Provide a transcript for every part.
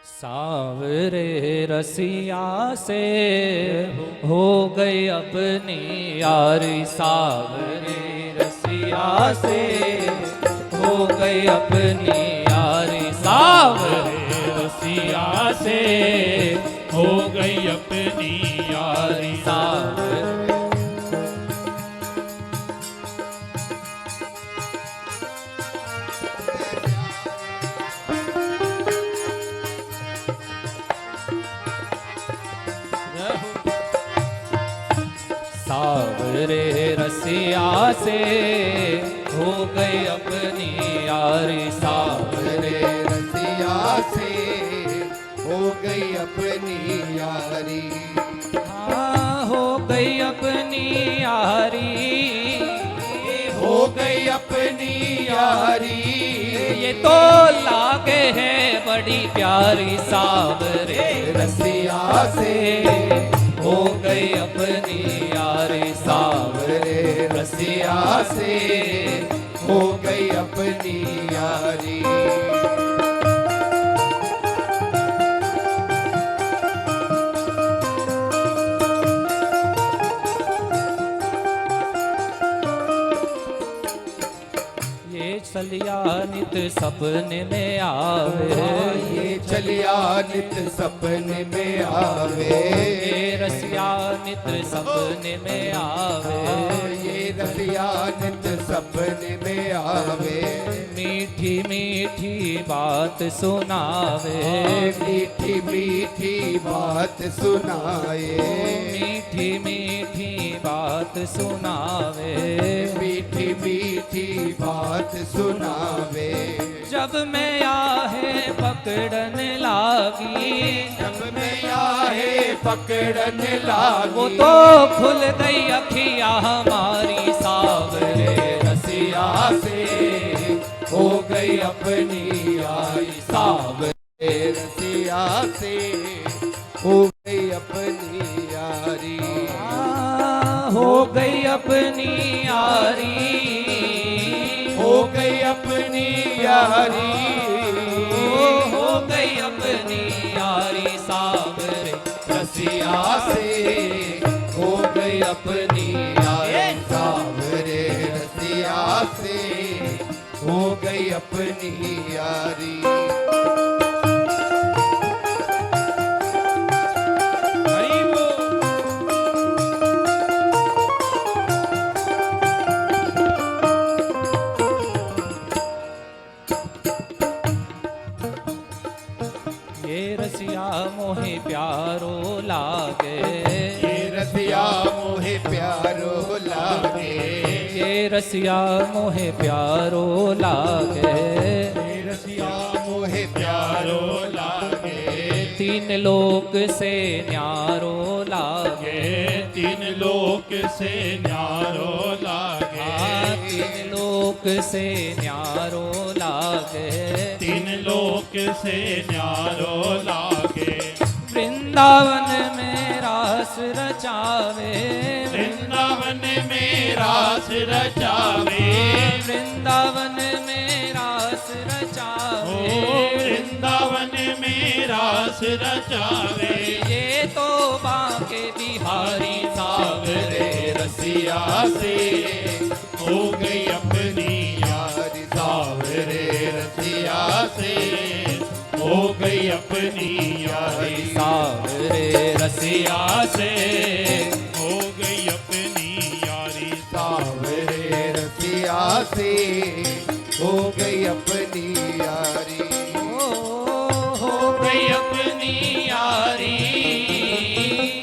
सावरे रसिया से हो गई अपनी यारी, सावरे रसिया से हो गई अपनी यारी, सावरे रसिया से हो गई अपनी यारी। सावरे सावरे रसिया से हो गई अपनी यारी, सावरे रसिया से हो गई अपनी यारी। हाँ हो गई अपनी यारी, हो गई अपनी यारी। ये तो लागे है बड़ी प्यारी, सावरे रसिया से हो गई अपनी यारी, सावरे रसिया से हो गई अपनी यारी। ये चलिया नित सपने में आवे, ये चलिया नित सपने में आवे। ये रसिया नित सपने में आवे, ये रसिया नित सपने में आवे। मीठी मीठी बात सुनावे, मीठी मीठी बात सुनाए। मीठी मीठी बात सुनावे, मीठी मीठी बात सुनावे। जब मैं आहे पकड़न लागी, जब मैं आहे पकड़न लागी। वो तो खुल गई अखियाँ हमारी, सावरे रसिया से हो गई अपनी यारी। सावरे रसिया से हो गई अपनी यारी। हो गई अपनी यारी, हो गई अपनी यारी। हो गई अपनी यारी, सावरे रसिया से हो गई अपनी यारी। सावरे रसिया से हो गई अपनी यारी। ये रसिया मोहे प्यारो लागे, ये रसिया मोहे प्यारो लागे। ये रसिया मोहे प्यारो लागे, ये रसिया मोहे प्यारो लागे। तीन लोक से न्यारो लागे, तीन लोक से न्यारो लागे। तीन लोक से न्यारो लागे, तीन लोक से न्यारो लागे। वृंदावन में रास रचावे, वृंदावन में रास रचावे। वृंदावन में रास ओ रचावे, वृंदावन में रास रचावे। ये तो बांके बिहारी, सावरे रसिया से हो गई अपनी यारी। सावरे रसिया से हो गई अपनी यारी। सावरे रसिया से हो गई अपनी यारी। सावरे रसिया से हो गई अपनी यारी। हो गई अपनी यारी,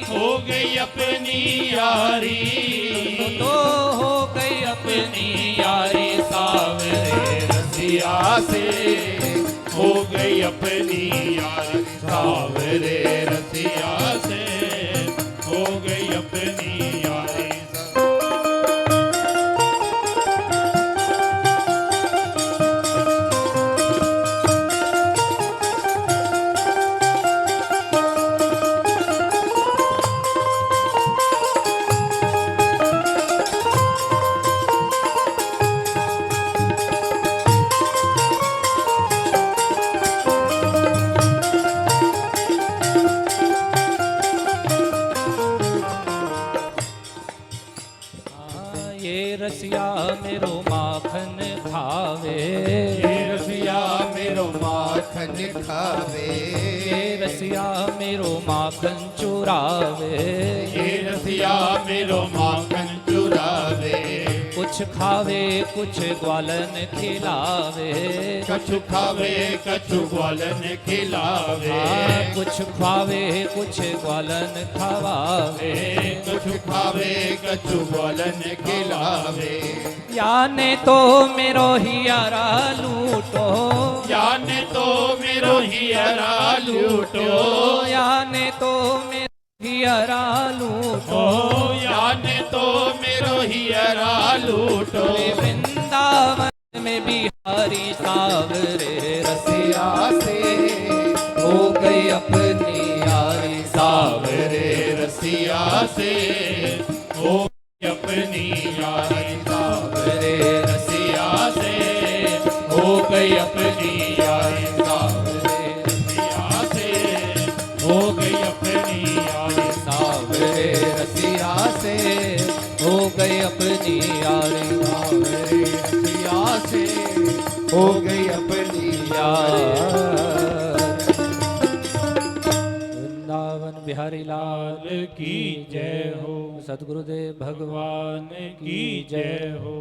हो गई अपनी यारी। तो हो गई अपनी यारी, सावरे रसिया से हो गई अपनी यारी। सावरे रसिया से हो गई अपनी यारी। खावे ये रसिया मेरो माखन चुरावे ये रसिया मेरो माखन चुरावे कुछ खावे कुछ ग्वालन खिलावे कछु खावे कछु ग्वालन खिलावे कुछ खावे कुछ ग्वालन खवावे कछु खावे कछु ग्वालन खिलावे याने तो मेरो हियारा लूटो याने तो मेरो हियरा लूटो याने तो मेरो हियारा लूटो ओ याने तो मेरो हियरा लूटो वृंदावन में बिहारी सावरे रसिया से हो गई अपनी यारी सावरे रसिया से हो अपनी यारी सावरे रसिया से हो गई अपनी यारी सावरे रसिया से हो गई अपनी यारी सावरे रसिया से हो गई अपनी यारी सावरे रसिया से हो गई अपनी यार वृंदावन बिहारी लाल की जय हो सतगुरुदेव भगवान भगवान की जय हो।